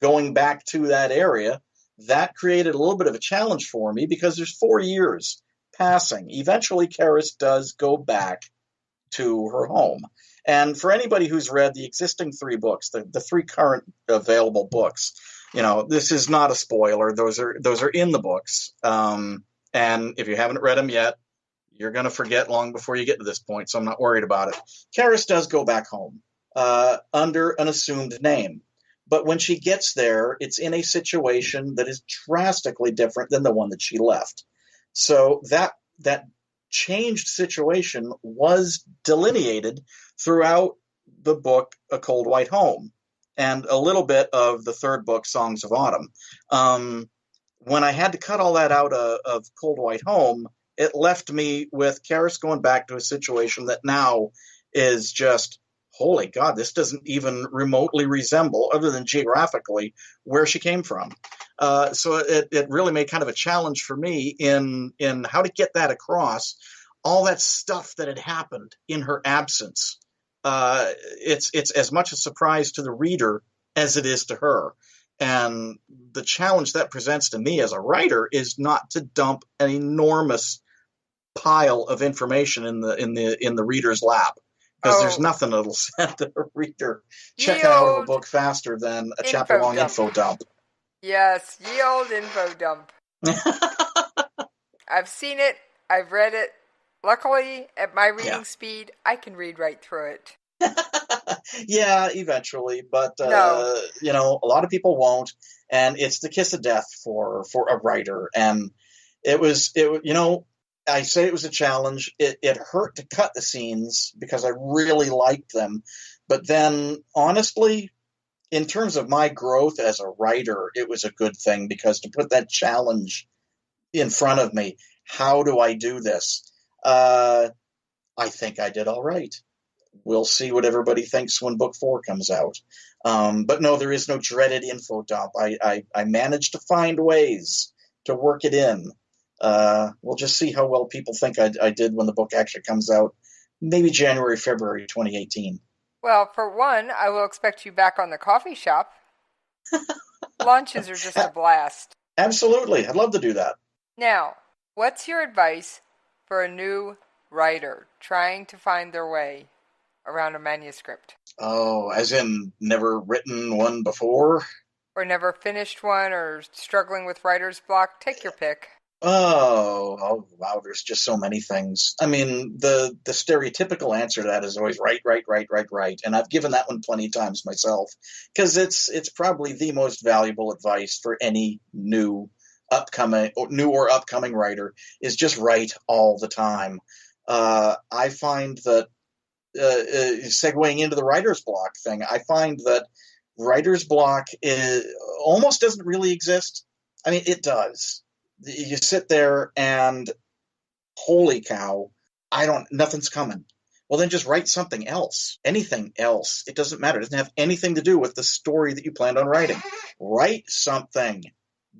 going back to that area, that created a little bit of a challenge for me because there's 4 years passing. Eventually, Karis does go back to her home. And for anybody who's read the existing 3 books, the 3 current available books, this is not a spoiler. Those are in the books. And if you haven't read them yet, you're going to forget long before you get to this point, so I'm not worried about it. Karis does go back home under an assumed name. But when she gets there, it's in a situation that is drastically different than the one that she left. So that changed situation was delineated throughout the book A Cold White Home and a little bit of the third book, Songs of Autumn. When I had to cut all that out of Cold White Home, it left me with Karis going back to a situation that now is just, holy God, this doesn't even remotely resemble, other than geographically, where she came from. So it really made kind of a challenge for me in how to get that across, all that stuff that had happened in her absence. It's as much a surprise to the reader as it is to her. And the challenge that presents to me as a writer is not to dump an enormous pile of information in the reader's lap. Because there's nothing that'll send a reader checking out of a book faster than a chapter-long info dump. Yes, ye old info dump. I've seen it. I've read it. Luckily, at my reading speed, I can read right through it. Yeah, eventually, but No. a lot of people won't, and it's the kiss of death for a writer. And I say it was a challenge. It hurt to cut the scenes because I really liked them, but then honestly, in terms of my growth as a writer, it was a good thing because to put that challenge in front of me, how do I do this? I think I did all right. We'll see what everybody thinks when book 4 comes out. But no, there is no dreaded info dump. I managed to find ways to work it in. We'll just see how well people think I did when the book actually comes out. Maybe January, February 2018. Well, for one, I will expect you back on the coffee shop. Lunches are just a blast. Absolutely. I'd love to do that. Now, what's your advice for a new writer trying to find their way around a manuscript? Oh, as in never written one before? Or never finished one, or struggling with writer's block? Take your pick. Oh, wow, there's just so many things. I mean, the stereotypical answer to that is always right. And I've given that one plenty of times myself, because it's probably the most valuable advice for any new or upcoming writer is just write all the time. I find that, segueing into the writer's block thing, I find that writer's block almost doesn't really exist. I mean, it does. You sit there and, holy cow, nothing's coming. Well, then just write something else. Anything else. It doesn't matter. It doesn't have anything to do with the story that you planned on writing. Write something.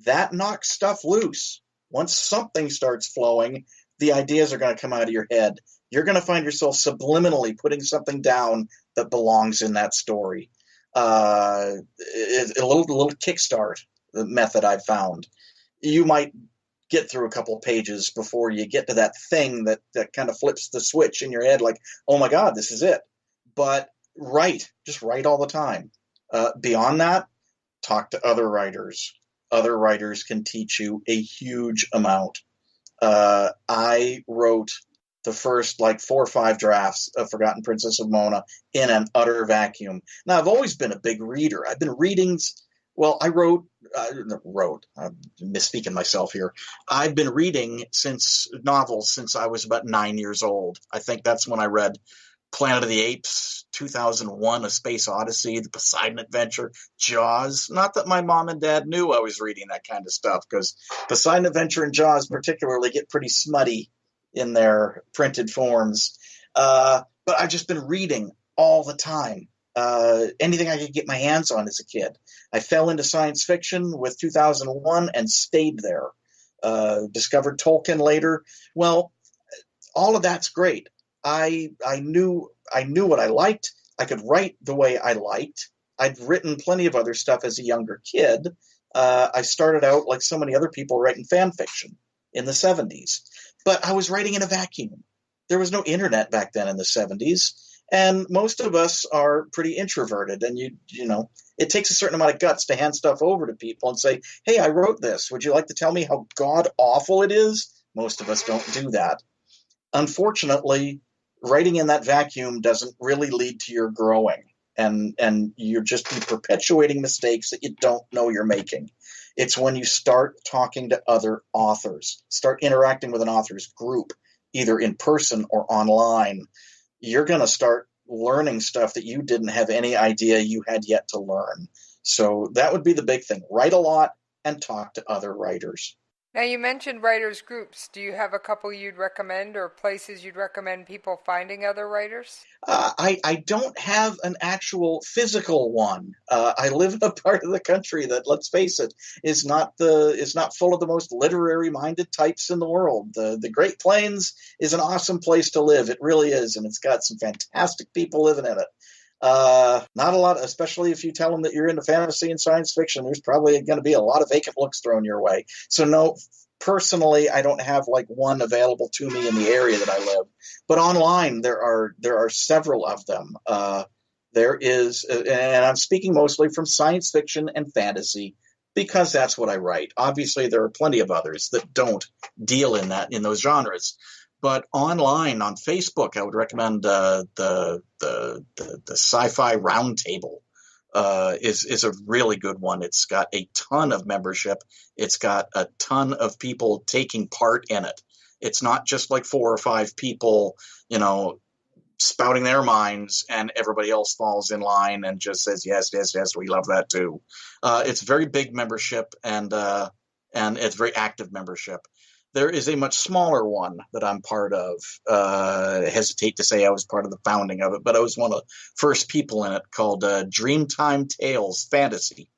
That knocks stuff loose. Once something starts flowing, the ideas are going to come out of your head. You're going to find yourself subliminally putting something down that belongs in that story. A little kickstart method I've found. You might get through a couple of pages before you get to that thing that kind of flips the switch in your head, like, oh my God, this is it. But just write all the time. Beyond that, talk to other writers. Other writers can teach you a huge amount. I wrote the first 4 or 5 drafts of Forgotten Princess of Mona in an utter vacuum. Now, I've always been a big reader. I've been reading. Well, I'm misspeaking myself here. I've been reading novels since I was about 9 years old. I think that's when I read Planet of the Apes, 2001, A Space Odyssey, The Poseidon Adventure, Jaws. Not that my mom and dad knew I was reading that kind of stuff, because Poseidon Adventure and Jaws particularly get pretty smutty in their printed forms. But I've just been reading all the time. Anything I could get my hands on as a kid. I fell into science fiction with 2001 and stayed there. Discovered Tolkien later. Well, all of that's great. I knew what I liked. I could write the way I liked. I'd written plenty of other stuff as a younger kid. I started out like so many other people writing fan fiction in the 70s. But I was writing in a vacuum. There was no internet back then in the 70s. And most of us are pretty introverted, and it takes a certain amount of guts to hand stuff over to people and say, hey, I wrote this. Would you like to tell me how god-awful it is? Most of us don't do that. Unfortunately, writing in that vacuum doesn't really lead to your growing, and you're just perpetuating mistakes that you don't know you're making. It's when you start talking to other authors, start interacting with an author's group, either in person or online, you're going to start learning stuff that you didn't have any idea you had yet to learn. So that would be the big thing. Write a lot and talk to other writers. Now, you mentioned writers' groups. Do you have a couple you'd recommend, or places you'd recommend people finding other writers? I don't have an actual physical one. I live in a part of the country that, let's face it, is not full of the most literary-minded types in the world. The Great Plains is an awesome place to live. It really is, and it's got some fantastic people living in it. Not a lot, especially if you tell them that you're into fantasy and science fiction, there's probably going to be a lot of vacant looks thrown your way. So no, personally, I don't have one available to me in the area that I live, but online there are several of them. There is, and I'm speaking mostly from science fiction and fantasy because that's what I write. Obviously, there are plenty of others that don't deal in those genres. But online on Facebook, I would recommend the Sci-Fi Roundtable. Is a really good one. It's got a ton of membership. It's got a ton of people taking part in it. It's not just like 4 or 5 people, spouting their minds and everybody else falls in line and just says, yes, we love that too. It's very big membership and it's very active membership. There is a much smaller one that I'm part of. I hesitate to say I was part of the founding of it, but I was one of the first people in it, called Dreamtime Tales Fantasy.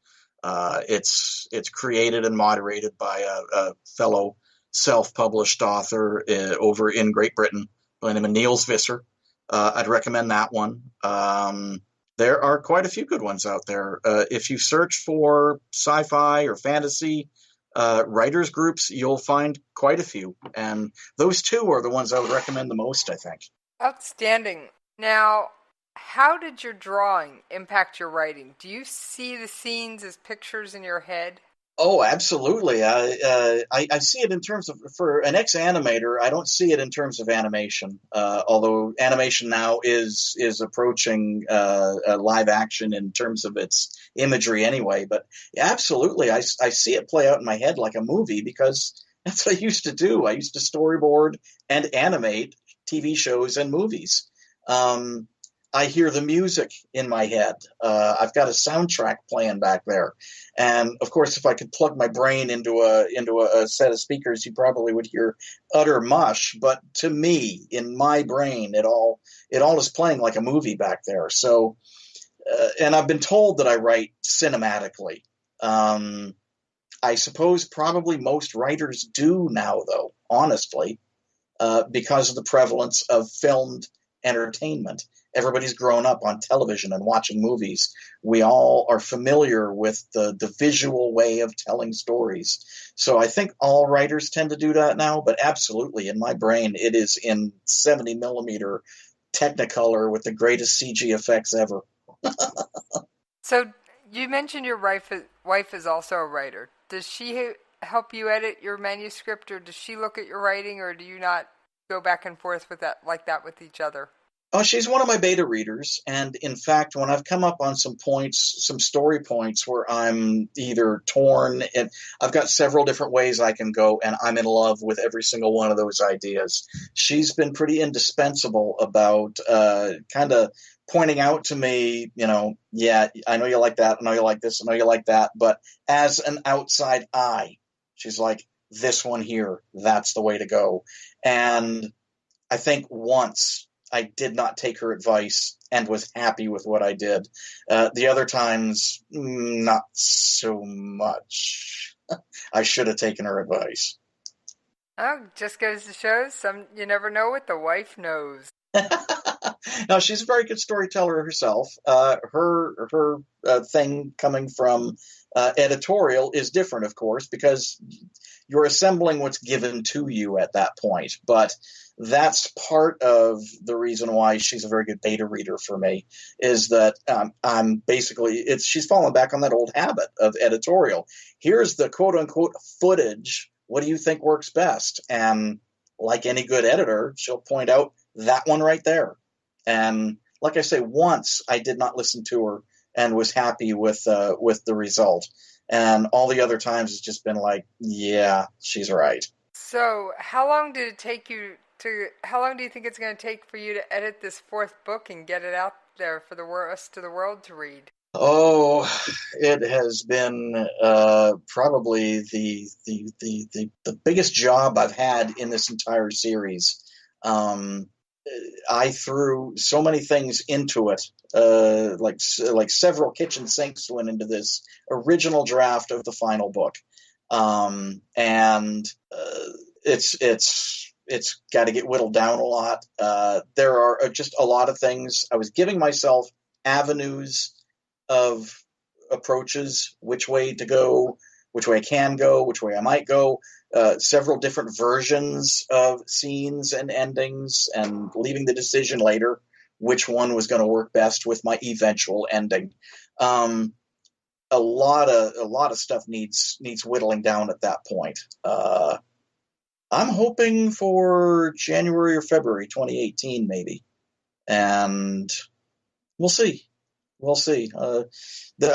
It's created and moderated by a fellow self-published author over in Great Britain by the name of Niels Visser. I'd recommend that one. There are quite a few good ones out there. If you search for sci-fi or fantasy writers groups, you'll find quite a few. And those two are the ones I would recommend the most, I think. Outstanding. Now, how did your drawing impact your writing? Do you see the scenes as pictures in your head? Oh, absolutely. I see it in terms of, for an ex-animator, I don't see it in terms of animation, although animation now is approaching live action in terms of its imagery anyway. But absolutely, I see it play out in my head like a movie, because that's what I used to do. I used to storyboard and animate TV shows and movies. I hear the music in my head. I've got a soundtrack playing back there. And of course, if I could plug my brain into a set of speakers, you probably would hear utter mush. But to me, in my brain, it all is playing like a movie back there. So, and I've been told that I write cinematically. I suppose probably most writers do now, though, honestly, because of the prevalence of filmed entertainment. Everybody's grown up on television and watching movies. We all are familiar with the visual way of telling stories. So I think all writers tend to do that now, but absolutely, in my brain, it is in 70 millimeter Technicolor with the greatest CG effects ever. So you mentioned your wife is also a writer. Does she help you edit your manuscript, or does she look at your writing, or do you not go back and forth with that like that with each other? Oh, she's one of my beta readers, and in fact, when I've come up on some story points where I'm either torn, and I've got several different ways I can go, and I'm in love with every single one of those ideas. She's been pretty indispensable about kind of pointing out to me, yeah, I know you like that, I know you like this, I know you like that, but as an outside eye, she's like, this one here, that's the way to go. And I think once I did not take her advice and was happy with what I did. The other times, not so much. I should have taken her advice. Oh, just goes to show, you never know what the wife knows. No, she's a very good storyteller herself. Her thing coming from editorial is different, of course, because you're assembling what's given to you at that point. But that's part of the reason why she's a very good beta reader for me, is that I'm basically, she's fallen back on that old habit of editorial. Here's the quote unquote footage. What do you think works best? And like any good editor, she'll point out that one right there. And like I say, once I did not listen to her and was happy with the result. And all the other times it's just been like, yeah, she's right. So how long did it take you how long do you think it's going to take for you to edit this 4th book and get it out there for the rest of the world to read? Oh, it has been probably the biggest job I've had in this entire series. I threw so many things into it, like several kitchen sinks went into this original draft of the final book, and it's got to get whittled down a lot. There are just a lot of things. I was giving myself avenues of approaches, which way to go, which way I can go, which way I might go, several different versions of scenes and endings, and leaving the decision later which one was going to work best with my eventual ending. A lot of stuff needs whittling down at that point. I'm hoping for January or February 2018, maybe. And we'll see. We'll see. I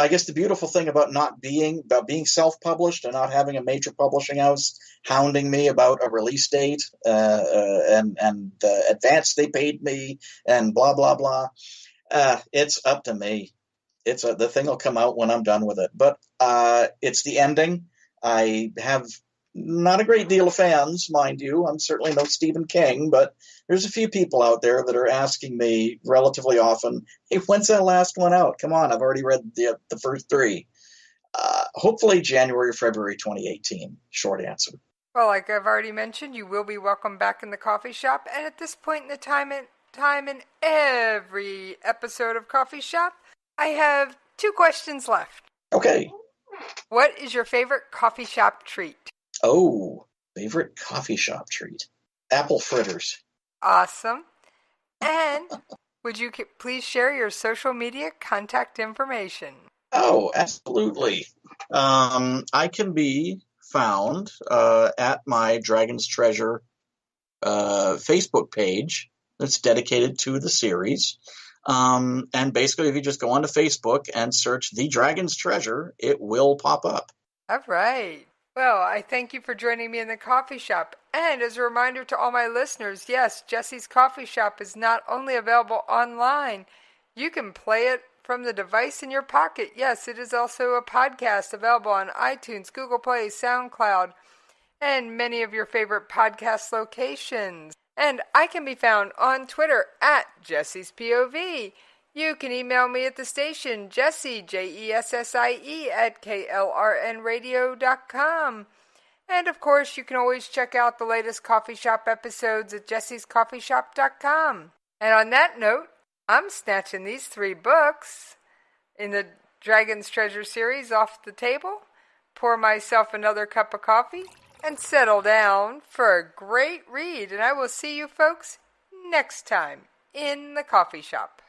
guess the beautiful thing about being self-published and not having a major publishing house hounding me about a release date and the advance they paid me and blah blah blah. It's up to me. The thing will come out when I'm done with it. But it's the ending. I have not a great deal of fans, mind you. I'm certainly no Stephen King, but there's a few people out there that are asking me relatively often, hey, when's that last one out? Come on, I've already read the first 3. Hopefully January or February 2018. Short answer. Well, like I've already mentioned, you will be welcome back in the coffee shop. And at this point in the time in every episode of Coffee Shop, I have 2 questions left. Okay. What is your favorite coffee shop treat? Oh, favorite coffee shop treat. Apple fritters. Awesome. And would you please share your social media contact information? Oh, absolutely. I can be found at my Dragon's Treasure Facebook page that's dedicated to the series. And basically, if you just go onto Facebook and search The Dragon's Treasure, it will pop up. All right. Well, I thank you for joining me in the coffee shop. And as a reminder to all my listeners, yes, Jesse's Coffee Shop is not only available online, you can play it from the device in your pocket. Yes, it is also a podcast available on iTunes, Google Play, SoundCloud, and many of your favorite podcast locations. And I can be found on Twitter at Jesse's POV. You can email me at the station, Jessie, Jessie, at KLRNradio.com. And of course, you can always check out the latest Coffee Shop episodes at jessiescoffeeshop.com. And on that note, I'm snatching these 3 books in the Dragon's Treasure series off the table, pour myself another cup of coffee, and settle down for a great read. And I will see you folks next time in the coffee shop.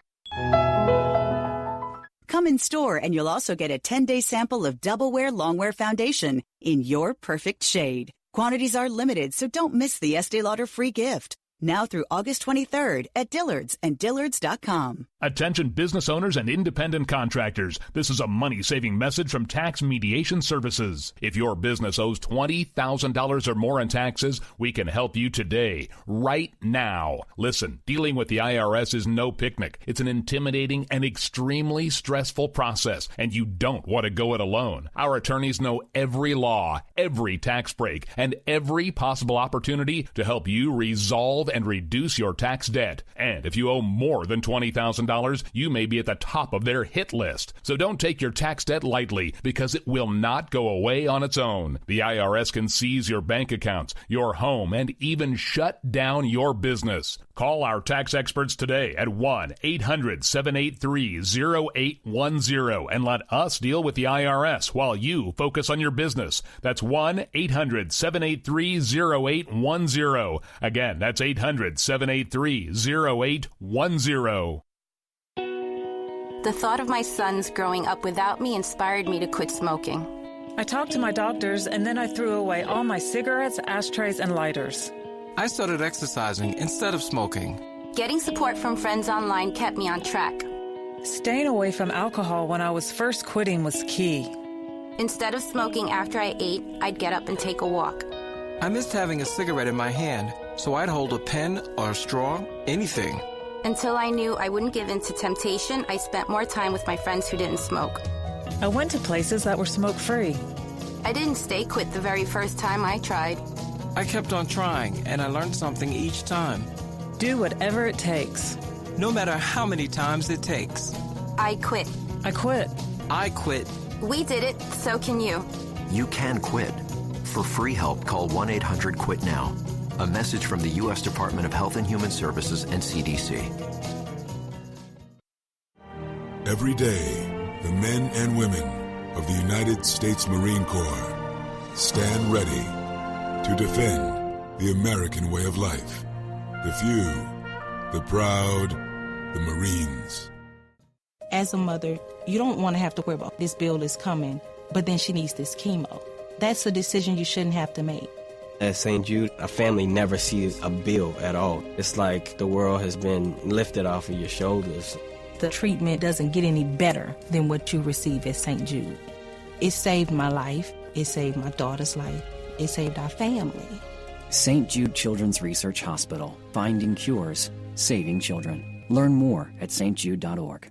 Come in store and you'll also get a 10-day sample of Double Wear Longwear Foundation in your perfect shade. Quantities are limited, so don't miss the Estee Lauder free gift. Now through August 23rd at Dillard's and Dillards.com. Attention business owners and independent contractors. This is a money-saving message from Tax Mediation Services. If your business owes $20,000 or more in taxes, we can help you today, right now. Listen, dealing with the IRS is no picnic. It's an intimidating and extremely stressful process, and you don't want to go it alone. Our attorneys know every law, every tax break, and every possible opportunity to help you resolve and reduce your tax debt. And if you owe more than $20,000, you may be at the top of their hit list. So don't take your tax debt lightly, because it will not go away on its own. The IRS can seize your bank accounts, your home, and even shut down your business. Call our tax experts today at 1-800-783-0810 and let us deal with the IRS while you focus on your business. That's 1-800-783-0810. Again, that's 800-783-0810. The thought of my sons growing up without me inspired me to quit smoking. I talked to my doctors, and then I threw away all my cigarettes, ashtrays, and lighters. I started exercising instead of smoking. Getting support from friends online kept me on track. Staying away from alcohol when I was first quitting was key. Instead of smoking after I ate, I'd get up and take a walk. I missed having a cigarette in my hand, so I'd hold a pen or a straw, anything. Until I knew I wouldn't give in to temptation, I spent more time with my friends who didn't smoke. I went to places that were smoke-free. I didn't stay quit the very first time I tried. I kept on trying, and I learned something each time. Do whatever it takes. No matter how many times it takes. I quit. I quit. I quit. We did it, so can you. You can quit. For free help, call 1-800-QUIT-NOW. A message from the U.S. Department of Health and Human Services and CDC. Every day, the men and women of the United States Marine Corps stand ready to defend the American way of life. The few, the proud, the Marines. As a mother, you don't want to have to worry about this bill is coming, but then she needs this chemo. That's a decision you shouldn't have to make. At St. Jude, a family never sees a bill at all. It's like the world has been lifted off of your shoulders. The treatment doesn't get any better than what you receive at St. Jude. It saved my life. It saved my daughter's life. It saved our family. St. Jude Children's Research Hospital. Finding cures, saving children. Learn more at stjude.org.